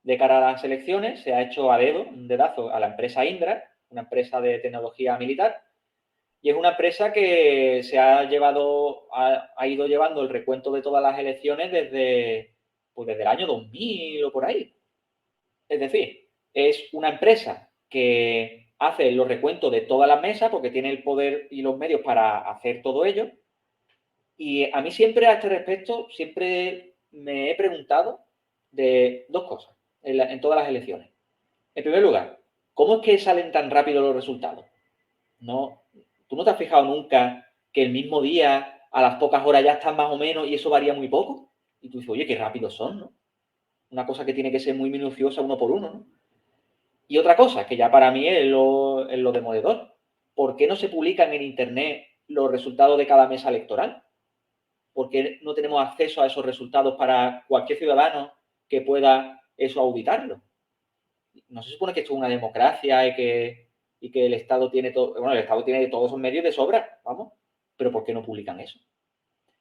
de cara a las elecciones, se ha hecho a dedo, un dedazo, a la empresa Indra, una empresa de tecnología militar, y es una empresa que ha ido llevando el recuento de todas las elecciones desde el año 2000 o por ahí. Es decir, es una empresa que hace los recuentos de todas las mesas porque tiene el poder y los medios para hacer todo ello. Y a mí siempre a este respecto, siempre me he preguntado de dos cosas en todas las elecciones. En primer lugar, ¿cómo es que salen tan rápido los resultados? ¿Tú no te has fijado nunca que el mismo día, a las pocas horas ya están más o menos y eso varía muy poco? Y tú dices, oye, qué rápidos son, ¿no? Una cosa que tiene que ser muy minuciosa uno por uno, ¿no? Y otra cosa, que ya para mí es lo demoledor. ¿Por qué no se publican en Internet los resultados de cada mesa electoral? ¿Por qué no tenemos acceso a esos resultados para cualquier ciudadano que pueda eso auditarlo? ¿No se supone que esto es una democracia y que el Estado tiene el Estado tiene todos esos medios de sobra, vamos, pero ¿por qué no publican eso?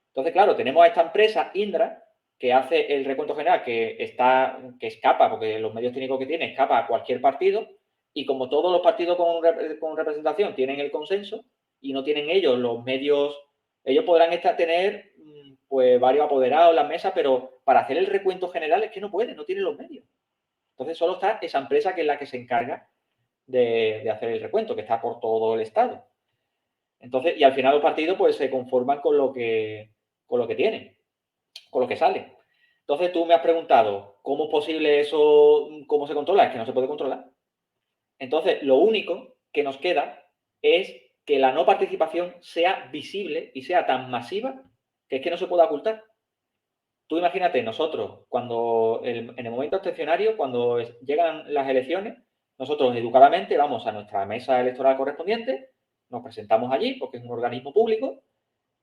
Entonces, claro, tenemos a esta empresa, Indra, que hace el recuento general, que escapa, porque los medios técnicos que tiene, escapa a cualquier partido, y como todos los partidos con representación tienen el consenso y no tienen ellos los medios, ellos podrán tener pues varios apoderados en las mesas, pero para hacer el recuento general es que no pueden, no tienen los medios. Entonces solo está esa empresa que es la que se encarga de hacer el recuento, que está por todo el Estado. Entonces, y al final los partidos pues se conforman con lo que tienen, con lo que sale. Entonces tú me has preguntado, ¿cómo es posible eso? ¿Cómo se controla? Es que no se puede controlar. Entonces, lo único que nos queda es que la no participación sea visible y sea tan masiva que es que no se pueda ocultar. Tú imagínate, nosotros, cuando en el momento abstencionario, cuando llegan las elecciones, nosotros educadamente vamos a nuestra mesa electoral correspondiente, nos presentamos allí porque es un organismo público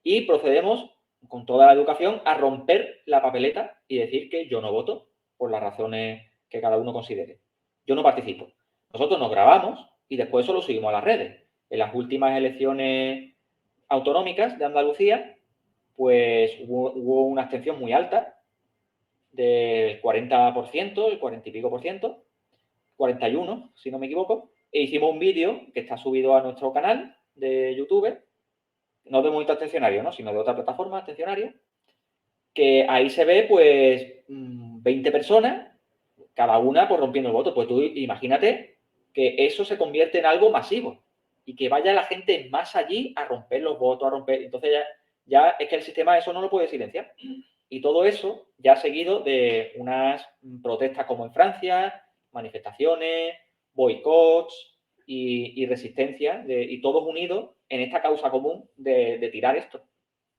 y procedemos con toda la educación a romper la papeleta y decir que yo no voto por las razones que cada uno considere. Yo no participo. Nosotros nos grabamos y después eso lo subimos a las redes. En las últimas elecciones autonómicas de Andalucía, pues hubo una abstención muy alta del 40%, el 40 y pico por ciento, 41, si no me equivoco, e hicimos un vídeo que está subido a nuestro canal de YouTube, no de movimiento abstencionario, ¿no? Sino de otra plataforma abstencionaria, que ahí se ve, pues, 20 personas, cada una pues rompiendo el voto. Pues tú imagínate que eso se convierte en algo masivo y que vaya la gente más allí a romper los votos, a romper... Entonces ya es que el sistema eso no lo puede silenciar. Y todo eso ya seguido de unas protestas como en Francia, manifestaciones, boicots y resistencia, y todos unidos en esta causa común de tirar esto.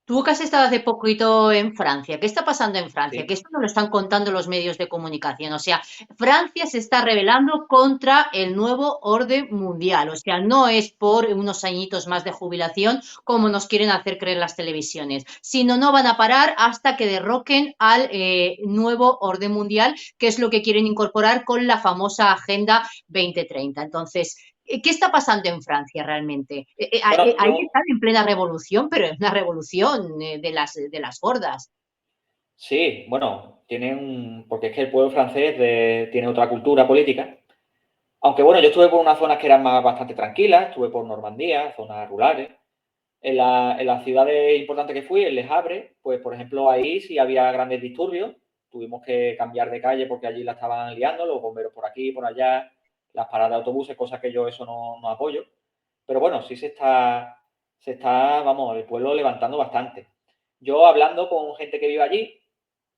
Tú que has estado hace poquito en Francia, ¿qué está pasando en Francia? Sí. Que esto no lo están contando los medios de comunicación. O sea, Francia se está rebelando contra el nuevo orden mundial. O sea, no es por unos añitos más de jubilación como nos quieren hacer creer las televisiones, sino no van a parar hasta que derroquen al nuevo orden mundial, que es lo que quieren incorporar con la famosa Agenda 2030. Entonces, ¿qué está pasando en Francia realmente? Bueno, Ahí están en plena revolución, pero es una revolución de las gordas. sí, bueno, porque es que el pueblo francés tiene otra cultura política. Aunque bueno, yo estuve por unas zonas que eran bastante tranquilas, estuve por Normandía, zonas rurales. En las ciudades importantes que fui, en Les Havre, pues por ejemplo ahí sí había grandes disturbios. Tuvimos que cambiar de calle porque allí la estaban liando, los bomberos por aquí, por allá, las paradas de autobuses, cosas que yo eso no apoyo. Pero bueno, sí se está, vamos, el pueblo levantando bastante. Yo hablando con gente que vive allí,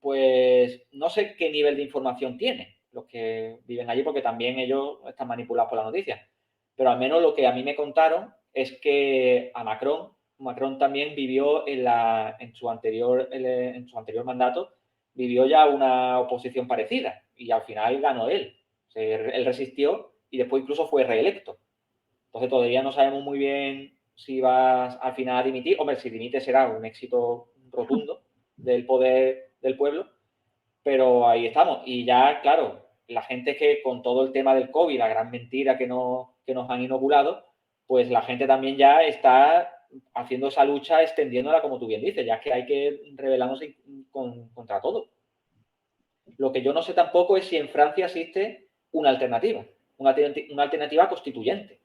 pues no sé qué nivel de información tiene los que viven allí, porque también ellos están manipulados por las noticias. Pero al menos lo que a mí me contaron es que a Macron también vivió en su anterior mandato, vivió ya una oposición parecida y al final ganó él. O sea, él resistió y después incluso fue reelecto. Entonces todavía no sabemos muy bien si vas al final a dimitir. Hombre, si dimite será un éxito rotundo del poder del pueblo, pero ahí estamos. Y ya, claro, la gente es que con todo el tema del COVID, la gran mentira que nos han inoculado, pues la gente también ya está haciendo esa lucha, extendiéndola, como tú bien dices, ya que hay que rebelarnos contra todo. Lo que yo no sé tampoco es si en Francia existe una alternativa constituyente.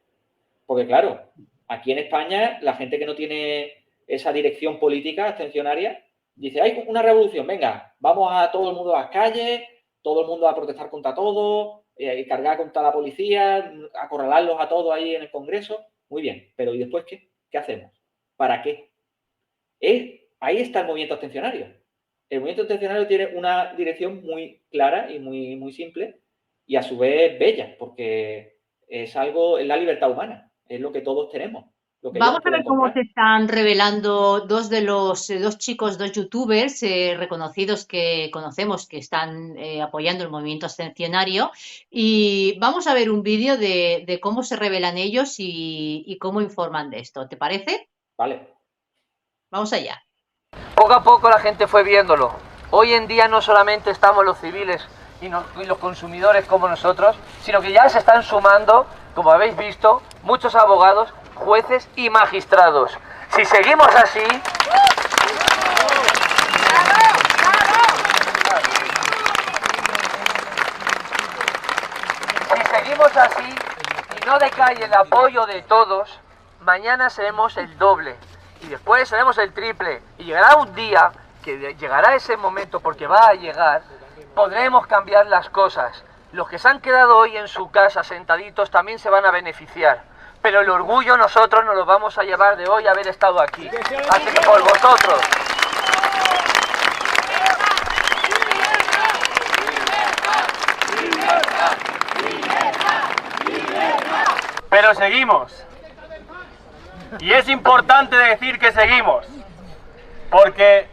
Porque claro, aquí en España la gente que no tiene esa dirección política abstencionaria dice, hay una revolución, venga, vamos a todo el mundo a las calles, todo el mundo a protestar contra todo, cargar contra la policía, acorralarlos a todos ahí en el Congreso. Muy bien, pero ¿y después qué? ¿Qué hacemos? ¿Para qué? Ahí está el movimiento abstencionario. El movimiento abstencionario tiene una dirección muy clara y muy simple y a su vez bella, porque es la libertad humana, es lo que todos tenemos. Vamos a ver cómo se están revelando dos chicos, dos youtubers reconocidos que conocemos que están apoyando el movimiento abstencionario, y vamos a ver un vídeo de cómo se revelan ellos y cómo informan de esto. ¿Te parece? Vale. Vamos allá. Poco a poco la gente fue viéndolo. Hoy en día no solamente estamos los civiles y los consumidores como nosotros, sino que ya se están sumando, como habéis visto, muchos abogados, jueces y magistrados. Si seguimos así, y no decae el apoyo de todos, mañana seremos el doble y después seremos el triple, y llegará un día, que llegará ese momento porque va a llegar, podremos cambiar las cosas. Los que se han quedado hoy en su casa sentaditos también se van a beneficiar. Pero el orgullo nosotros nos lo vamos a llevar de hoy haber estado aquí. Así que por vosotros. Pero seguimos. Y es importante decir que seguimos. Porque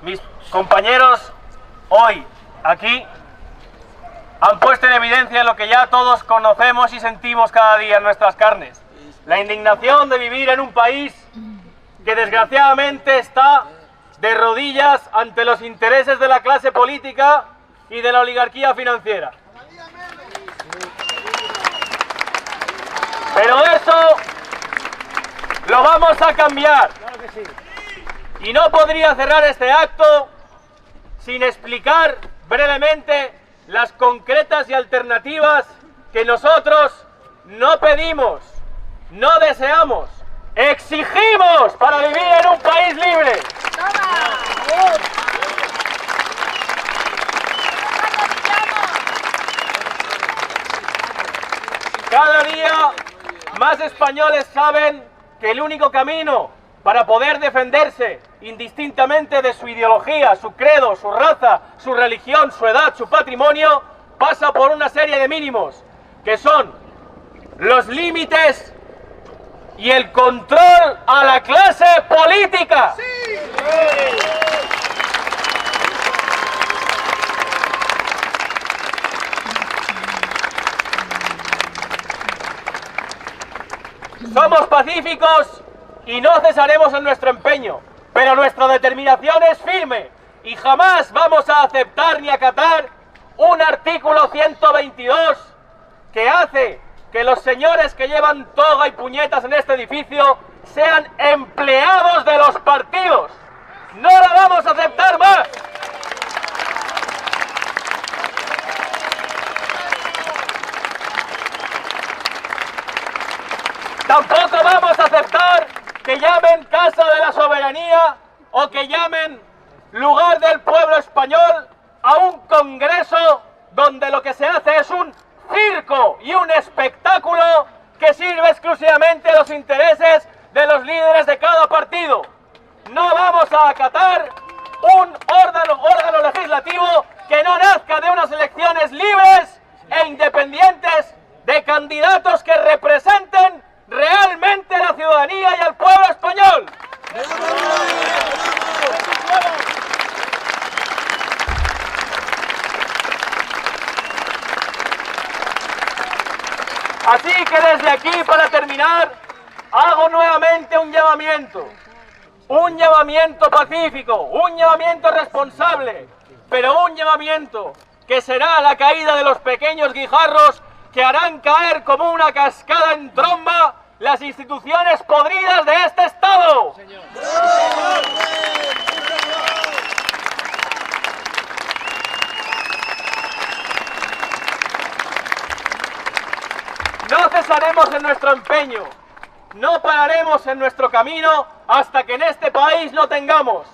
mis compañeros hoy aquí han puesto en evidencia lo que ya todos conocemos y sentimos cada día en nuestras carnes. La indignación de vivir en un país que desgraciadamente está de rodillas ante los intereses de la clase política y de la oligarquía financiera. Pero eso lo vamos a cambiar. Y no podría cerrar este acto sin explicar brevemente las concretas y alternativas que nosotros no pedimos, no deseamos, exigimos para vivir en un país libre. Cada día más españoles saben que el único camino para poder defenderse indistintamente de su ideología, su credo, su raza, su religión, su edad, su patrimonio, pasa por una serie de mínimos, que son los límites y el control a la clase política. Somos pacíficos y no cesaremos en nuestro empeño, pero nuestra determinación es firme y jamás vamos a aceptar ni acatar un artículo 122 que hace que los señores que llevan toga y puñetas en este edificio sean empleados de los partidos. ¡No la vamos a aceptar más! Tampoco vamos a aceptar que llamen Casa de la Soberanía o que llamen lugar del pueblo español a un congreso donde lo que se hace es un circo y un espectáculo que sirve exclusivamente a los intereses de los líderes de cada partido. No vamos a acatar un órgano legislativo que no nazca de unas elecciones libres e independientes de candidatos que representen realmente a la ciudadanía y al pueblo español. Así que desde aquí, para terminar, hago nuevamente un llamamiento pacífico, un llamamiento responsable, pero un llamamiento que será la caída de los pequeños guijarros que harán caer como una cascada en tromba las instituciones podridas de este Estado. No cesaremos en nuestro empeño, no pararemos en nuestro camino hasta que en este país no tengamos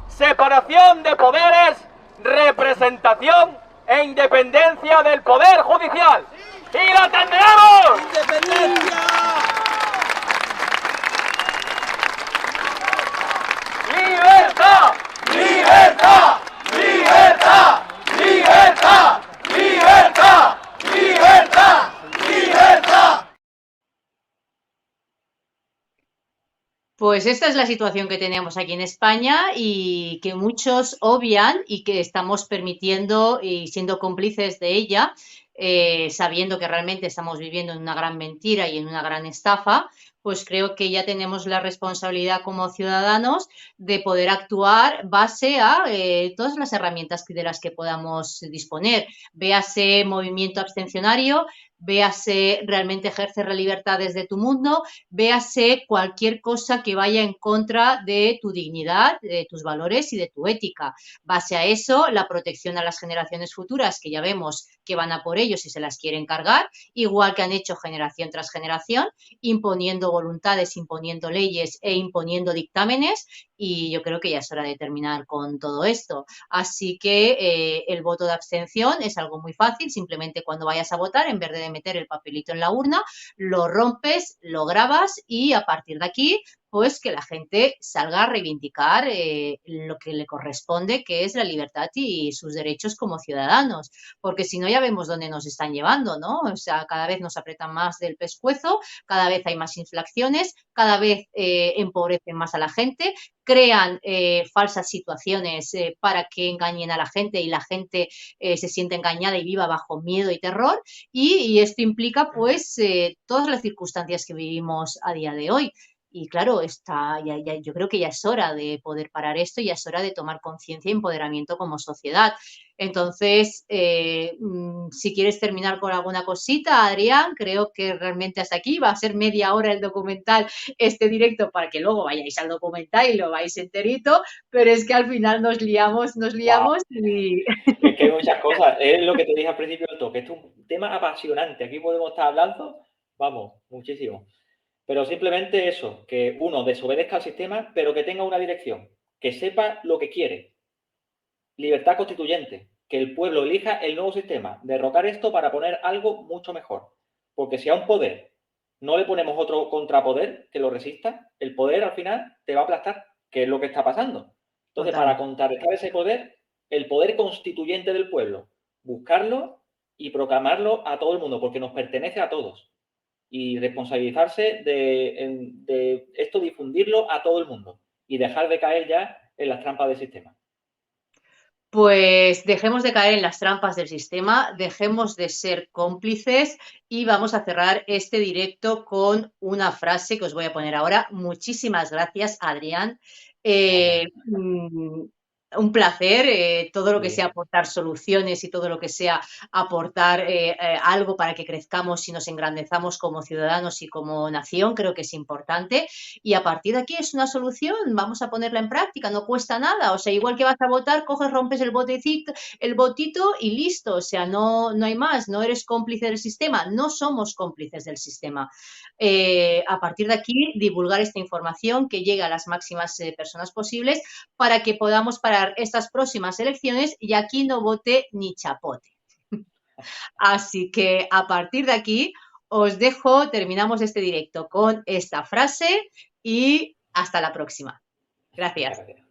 separación de poderes, representación e independencia del Poder Judicial. ¡Y la tendremos! ¡Independencia! ¡Libertad! ¡Libertad! ¡Libertad! ¡Libertad! ¡Libertad! ¡Libertad! ¡Libertad! Pues esta es la situación que tenemos aquí en España y que muchos obvian y que estamos permitiendo y siendo cómplices de ella, sabiendo que realmente estamos viviendo en una gran mentira y en una gran estafa. Pues creo que ya tenemos la responsabilidad como ciudadanos de poder actuar base a todas las herramientas de las que podamos disponer. Véase movimiento abstencionario, véase realmente ejercer la libertad desde tu mundo, véase cualquier cosa que vaya en contra de tu dignidad, de tus valores y de tu ética. Base a eso, la protección a las generaciones futuras, que ya vemos que van a por ellos y se las quieren cargar, igual que han hecho generación tras generación, imponiendo voluntades, imponiendo leyes e imponiendo dictámenes, y yo creo que ya es hora de terminar con todo esto. Así que el voto de abstención es algo muy fácil, simplemente cuando vayas a votar, en vez de meter el papelito en la urna, lo rompes, lo grabas y a partir de aquí, pues que la gente salga a reivindicar lo que le corresponde, que es la libertad y sus derechos como ciudadanos, porque si no ya vemos dónde nos están llevando, ¿no? O sea, cada vez nos apretan más del pescuezo, cada vez hay más infracciones, cada vez empobrecen más a la gente, crean falsas situaciones para que engañen a la gente y la gente se siente engañada y viva bajo miedo y terror, y esto implica pues todas las circunstancias que vivimos a día de hoy. Y claro, yo creo que ya es hora de poder parar esto, ya es hora de tomar conciencia y empoderamiento como sociedad. Entonces, si quieres terminar con alguna cosita, Adrián, creo que realmente hasta aquí va a ser media hora el documental, este directo, para que luego vayáis al documental y lo vais enterito, pero es que al final nos liamos Wow. y... Es que hay muchas cosas. Es lo que te dije al principio del toque. Esto es un tema apasionante. Aquí podemos estar hablando, vamos, muchísimo. Pero simplemente eso, que uno desobedezca al sistema, pero que tenga una dirección, que sepa lo que quiere. Libertad constituyente, que el pueblo elija el nuevo sistema, derrocar esto para poner algo mucho mejor. Porque si a un poder no le ponemos otro contrapoder que lo resista, el poder al final te va a aplastar, que es lo que está pasando. Entonces, para contrarrestar ese poder, el poder constituyente del pueblo, buscarlo y proclamarlo a todo el mundo, porque nos pertenece a todos. y responsabilizarse de esto, difundirlo a todo el mundo y dejar de caer ya en las trampas del sistema. Pues dejemos de caer en las trampas del sistema, dejemos de ser cómplices y vamos a cerrar este directo con una frase que os voy a poner ahora. Muchísimas gracias, Adrián. Un placer, todo lo que sea aportar soluciones y todo lo que sea aportar algo para que crezcamos y nos engrandezamos como ciudadanos y como nación, creo que es importante. Y a partir de aquí es una solución, vamos a ponerla en práctica, no cuesta nada. O sea, igual que vas a votar, coges, rompes el botito y listo. O sea, no hay más, no eres cómplice del sistema, no somos cómplices del sistema. A partir de aquí, divulgar esta información que llegue a las máximas personas posibles para que podamos parar estas próximas elecciones y aquí no vote ni chapote. Así que a partir de aquí os dejo, terminamos este directo con esta frase y hasta la próxima. Gracias.